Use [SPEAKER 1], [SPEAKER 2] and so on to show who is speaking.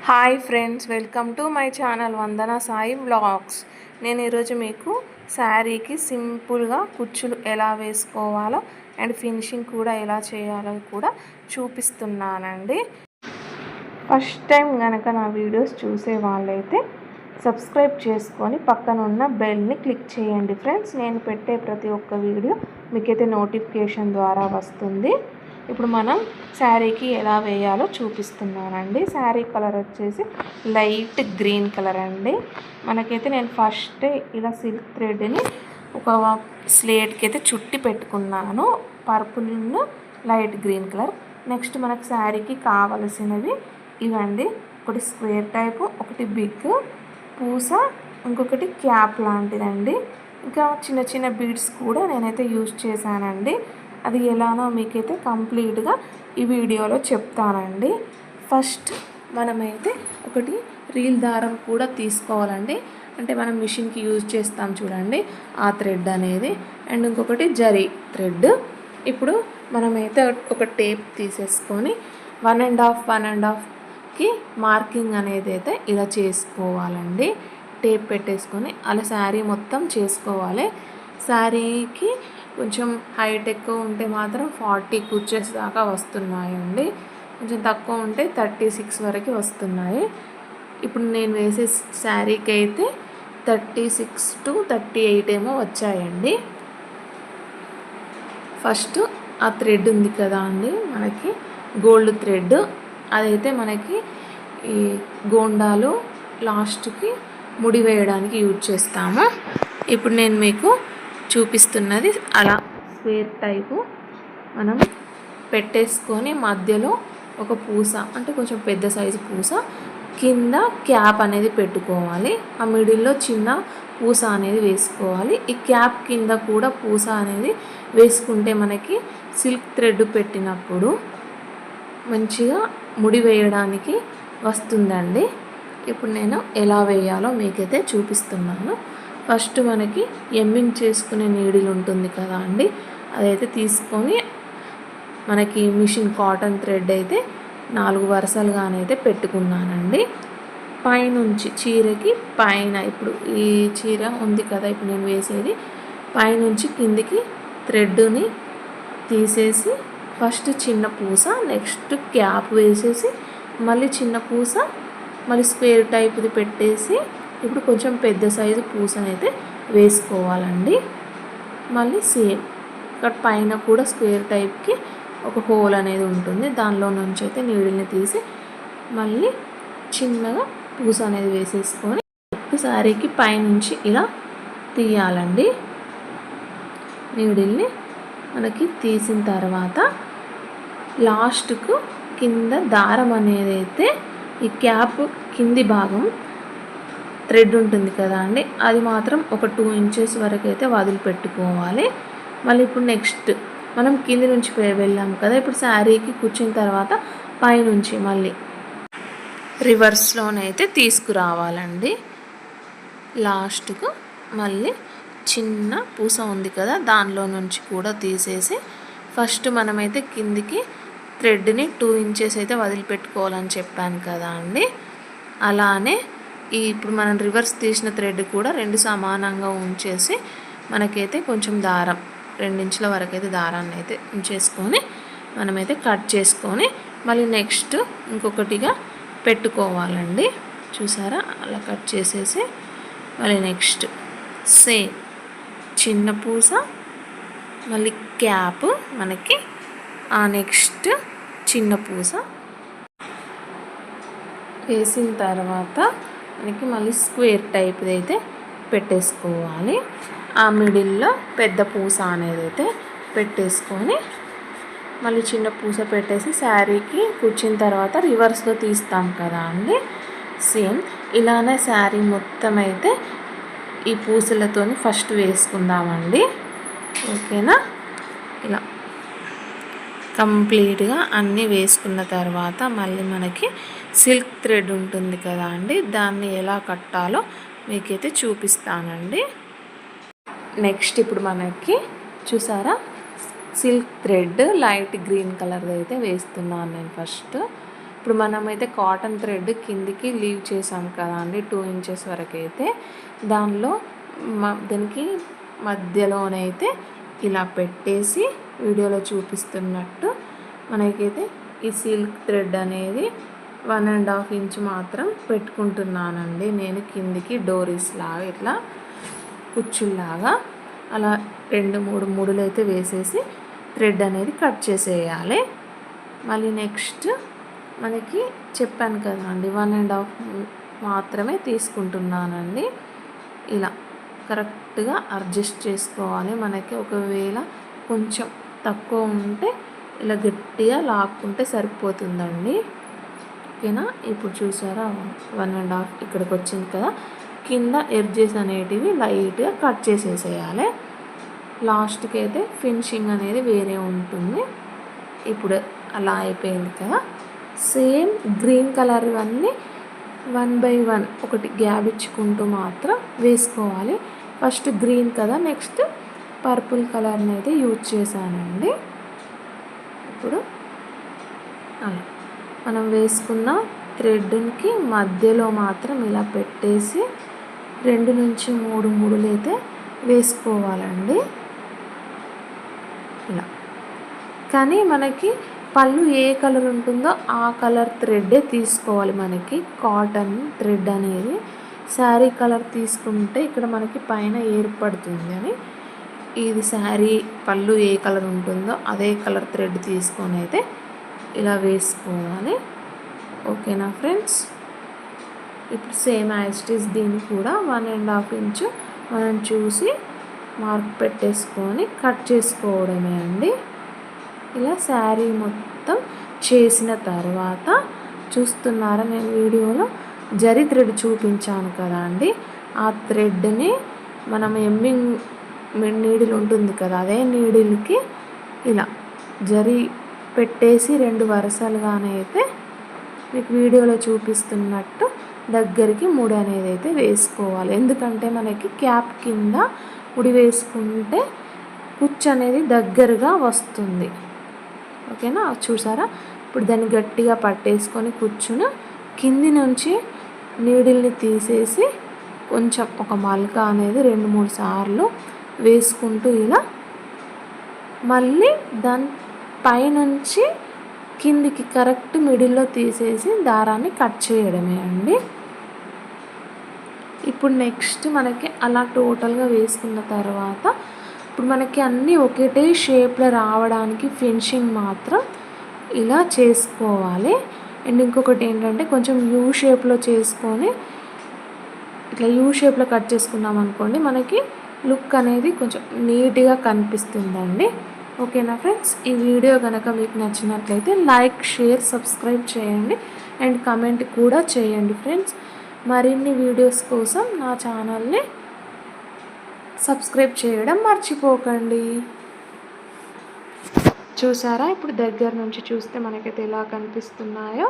[SPEAKER 1] Hi friends, welcome to my channel Vandana Sai vlogs. నేను ఈరోజు మీకు శారీకి సింపుల్గా కుచ్చులు ఎలా వేసుకోవాలో అండ్ ఫినిషింగ్ కూడా ఎలా చేయాలో కూడా చూపిస్తున్నానండి. ఫస్ట్ టైం కనుక నా వీడియోస్ చూసే వాళ్ళైతే సబ్స్క్రైబ్ చేసుకొని పక్కన ఉన్న బెల్ని క్లిక్ చేయండి ఫ్రెండ్స్. నేను పెట్టే ప్రతి ఒక్క వీడియో మీకైతే నోటిఫికేషన్ ద్వారా వస్తుంది. ఇప్పుడు మనం శారీకి ఎలా వేయాలో చూపిస్తున్నానండి. శారీ కలర్ వచ్చేసి లైట్ గ్రీన్ కలర్ అండి. మనకైతే నేను ఫస్ట్ ఇలా సిల్క్ థ్రెడ్ని ఒక స్లేట్కి అయితే చుట్టి పెట్టుకున్నాను. Purple light green colour. Next మనకు శారీకి కావలసినవి ఇవండి. ఒకటి స్క్వేర్ టైపు, ఒకటి బిగ్ పూస, ఇంకొకటి క్యాప్ లాంటిదండి. ఇంకా చిన్న చిన్న బీడ్స్ కూడా నేనైతే యూజ్ చేశానండి. అది ఎలానో మీకైతే కంప్లీట్గా ఈ వీడియోలో చెప్తానండి. ఫస్ట్ మనమైతే ఒకటి రీల్ దారం కూడా తీసుకోవాలండి. అంటే మనం మిషన్కి యూజ్ చేస్తాం చూడండి, ఆ థ్రెడ్ అనేది. అండ్ ఇంకొకటి జరీ థ్రెడ్. ఇప్పుడు మనమైతే ఒక టేప్ తీసేసుకొని 1.5కి మార్కింగ్ అనేది అయితే ఇలా చేసుకోవాలండి. టేప్ పెట్టేసుకొని అలా శారీ మొత్తం చేసుకోవాలి. శారీకి కొంచెం హైట్ ఎక్కువ ఉంటే మాత్రం 40 కుచ్చెస్ దాకా వస్తున్నాయండి. కొంచెం తక్కువ ఉంటే 36 వరకు వస్తున్నాయి. ఇప్పుడు నేను వేసే శారీకి అయితే 36 to 38 ఏమో వచ్చాయండి. ఫస్ట్ ఆ థ్రెడ్ ఉంది కదా అండి, మనకి గోల్డ్ థ్రెడ్, అదైతే మనకి ఈ గోండాలు లాస్ట్కి ముడి వేయడానికి యూజ్ చేస్తాము. ఇప్పుడు నేను మీకు చూపిస్తున్నది అలా స్క్వేర్ టైపు మనం పెట్టేసుకొని మధ్యలో ఒక పూస, అంటే కొంచెం పెద్ద సైజు పూస, కింద క్యాప్ అనేది పెట్టుకోవాలి. ఆ మిడిల్లో చిన్న పూస అనేది వేసుకోవాలి. ఈ క్యాప్ కింద కూడా పూస అనేది వేసుకుంటే మనకి సిల్క్ థ్రెడ్ పెట్టినప్పుడు మంచిగా ముడి వేయడానికి వస్తుందండి. ఇప్పుడు నేను ఎలా వేయాలో మీకైతే చూపిస్తున్నాను. ఫస్ట్ మనకి ఎమ్మింగ్ చేసుకునే నీడిల్ ఉంటుంది కదా అండి, అదైతే తీసుకొని మనకి మిషన్ కాటన్ థ్రెడ్ అయితే 4 వరుసలుగానైతే పెట్టుకున్నానండి. పైనుంచి చీరకి పైన, ఇప్పుడు ఈ చీర ఉంది కదా, ఇప్పుడు నేను వేసేది పైనుంచి కిందికి థ్రెడ్ని తీసేసి ఫస్ట్ చిన్న పూస, నెక్స్ట్ క్యాప్ వేసేసి మళ్ళీ చిన్న పూస, మళ్ళీ స్క్వేర్ టైప్ది పెట్టేసి ఇప్పుడు కొంచెం పెద్ద సైజు పూసనైతే వేసుకోవాలండి. మళ్ళీ సేమ్ ఇక్కడ పైన కూడా స్క్వేర్ టైప్కి ఒక హోల్ అనేది ఉంటుంది, దానిలో నుంచి అయితే నీడిల్ని తీసి మళ్ళీ చిన్నగా పూస అనేది వేసేసుకొని శారీకి పైనుంచి ఇలా తీయాలండి. నీడిల్ని మనకి తీసిన తర్వాత లాస్ట్కు కింద దారం అనేది అయితే ఈ క్యాప్ కింది భాగం థ్రెడ్ ఉంటుంది కదా అండి, అది మాత్రం ఒక 2 ఇంచెస్ వరకు అయితే వదిలిపెట్టుకోవాలి. మళ్ళీ ఇప్పుడు నెక్స్ట్ మనం కింది నుంచి వెళ్ళాం కదా, ఇప్పుడు శారీకి కూర్చున్న తర్వాత పైనుంచి మళ్ళీ రివర్స్లోనైతే తీసుకురావాలండి. లాస్ట్కు మళ్ళీ చిన్న పూస ఉంది కదా, దానిలో నుంచి కూడా తీసేసి ఫస్ట్ మనమైతే కిందికి థ్రెడ్ని 2 ఇంచెస్ అయితే వదిలిపెట్టుకోవాలని చెప్పాను కదా అండి. అలానే ఇప్పుడు మనం రివర్స్ తీసిన థ్రెడ్ కూడా 2 సమానంగా ఉంచేసి మనకైతే కొంచెం దారం 2 ఇంచుల వరకు అయితే దారాన్ని అయితే ఉంచేసుకొని మనమైతే కట్ చేసుకొని మళ్ళీ నెక్స్ట్ ఇంకొకటిగా పెట్టుకోవాలండి. చూసారా, అలా కట్ చేసేసి మళ్ళీ నెక్స్ట్ సేమ్ చిన్న పూస, మళ్ళీ క్యాప్ మనకి, ఆ నెక్స్ట్ చిన్న పూస వేసిన తర్వాత మనకి మళ్ళీ స్క్వేర్ టైప్ది అయితే పెట్టేసుకోవాలి. ఆ మిడిల్లో పెద్ద పూస అనేది అయితే పెట్టేసుకొని మళ్ళీ చిన్న పూస పెట్టేసి శారీకి కూర్చున్న తర్వాత రివర్స్లో తీస్తాం కదా అండి, సేమ్ ఇలానే శారీ మొత్తం అయితే ఈ పూసలతో ఫస్ట్ వేసుకుందామండి. ఓకేనా, ఇలా కంప్లీట్గా అన్నీ వేసుకున్న తర్వాత మళ్ళీ మనకి సిల్క్ థ్రెడ్ ఉంటుంది కదా అండి, దాన్ని ఎలా కట్టాలో మీకైతే చూపిస్తానండి. నెక్స్ట్ ఇప్పుడు మనకి చూసారా, సిల్క్ థ్రెడ్ లైట్ గ్రీన్ కలర్ది అయితే వేస్తున్నాను నేను ఫస్ట్. ఇప్పుడు మనమైతే కాటన్ థ్రెడ్ కిందికి లీవ్ చేసాం కదా అండి 2 ఇంచెస్ వరకు అయితే దానిలో దీనికి మధ్యలోనైతే ఇలా పెట్టేసి వీడియోలో చూపిస్తున్నట్టు మనకైతే ఈ సిల్క్ థ్రెడ్ అనేది 1.5 ఇంచ్ మాత్రం పెట్టుకుంటున్నానండి నేను కిందికి డోరీస్ లాగా ఇట్లా కుచ్చుల్లాగా అలా 2-3 ముడులు అయితే వేసేసి థ్రెడ్ అనేది కట్ చేసేయాలి. మళ్ళీ నెక్స్ట్ మనకి చెప్పాను కదా అండి 1.5 మాత్రమే తీసుకుంటున్నానండి. ఇలా కరెక్ట్గా అడ్జస్ట్ చేసుకోవాలి. మనకి ఒకవేళ కొంచెం తక్కువ ఉంటే ఇలా గట్టిగా లాక్కుంటే సరిపోతుందండి. ఓకేనా. ఇప్పుడు చూసారా 1.5 ఇక్కడికి వచ్చింది కదా, కింద ఎడ్జెస్ అనేటివి లైట్గా కట్ చేసేసేయాలి. లాస్ట్కి అయితే ఫినిషింగ్ అనేది వేరే ఉంటుంది. ఇప్పుడు అలా అయిపోయింది కదా, సేమ్ గ్రీన్ కలర్ అన్నీ 1 by 1 ఒకటి గ్యాప్ ఇచ్చుకుంటూ మాత్రం వేసుకోవాలి. ఫస్ట్ గ్రీన్ కదా, నెక్స్ట్ పర్పుల్ కలర్ని అయితే యూజ్ చేశానండి. ఇప్పుడు అలా మనం వేసుకున్న థ్రెడ్కి మధ్యలో మాత్రం ఇలా పెట్టేసి 2 నుంచి 3 ముడులు అయితే వేసుకోవాలండి ఇలా. కానీ మనకి పళ్ళు ఏ కలర్ ఉంటుందో ఆ కలర్ థ్రెడ్డే తీసుకోవాలి. మనకి కాటన్ థ్రెడ్ అనేది శారీ కలర్ తీసుకుంటే ఇక్కడ మనకి పైన ఏర్పడుతుంది అని ఇది శారీ పళ్ళు ఏ కలర్ ఉంటుందో అదే కలర్ థ్రెడ్ తీసుకొని అయితే ఇలా వేసుకోవాలి. ఓకేనా ఫ్రెండ్స్. ఇప్పుడు సేమ్ యాజ్ ఇట్ ఈస్ దీన్ని కూడా 1.5 ఇంచ్ మనం చూసి మార్క్ పెట్టేసుకొని కట్ చేసుకోవడమే అండి. ఇలా శారీ మొత్తం చేసిన తర్వాత చూస్తున్నారా, నేను వీడియోలో జరీ థ్రెడ్ చూపించాను కదా అండి, ఆ థ్రెడ్ని మనం ఎమ్మింగ్ నీడిల్ ఉంటుంది కదా, అదే నీడిల్కి ఇలా జరీ పెట్టేసి 2 వరుసలుగానైతే మీకు వీడియోలో చూపిస్తున్నట్టు దగ్గరికి ముడి అనేది అయితే వేసుకోవాలి. ఎందుకంటే మనకి క్యాప్ కింద ముడి వేసుకుంటే కుచ్చు అనేది దగ్గరగా వస్తుంది. ఓకేనా. చూసారా, ఇప్పుడు దాన్ని గట్టిగా పట్టేసుకొని కుచ్చును కింది నుంచి నీడిల్ని తీసేసి కొంచెం ఒక మల్క అనేది 2-3 సార్లు వేసుకుంటూ ఇలా మళ్ళీ దాని పైనుంచి కిందికి కరెక్ట్ మిడిల్లో తీసేసి దారాన్ని కట్ చేయడమే అండి. ఇప్పుడు నెక్స్ట్ మనకి అలా టోటల్గా వేసుకున్న తర్వాత ఇప్పుడు మనకి అన్నీ ఒకటే షేప్లో రావడానికి ఫినిషింగ్ మాత్రం ఇలా చేసుకోవాలి. అండ్ ఇంకొకటి ఏంటంటే కొంచెం యూ షేప్లో చేసుకొని ఇట్లా యూ షేప్లో కట్ చేసుకున్నాం అనుకోండి, మనకి లుక్ అనేది కొంచెం నీట్గా కనిపిస్తుందండి. ఓకేనా ఫ్రెండ్స్. ఈ వీడియో కనుక మీకు నచ్చినట్లయితే లైక్, షేర్, సబ్స్క్రైబ్ చేయండి అండ్ కమెంట్ కూడా చేయండి ఫ్రెండ్స్. మరిన్ని వీడియోస్ కోసం నా ఛానల్ని సబ్స్క్రైబ్ చేయడం మర్చిపోకండి. చూసారా, ఇప్పుడు దగ్గర నుంచి చూస్తే మనకైతే ఎలా కనిపిస్తున్నాయో.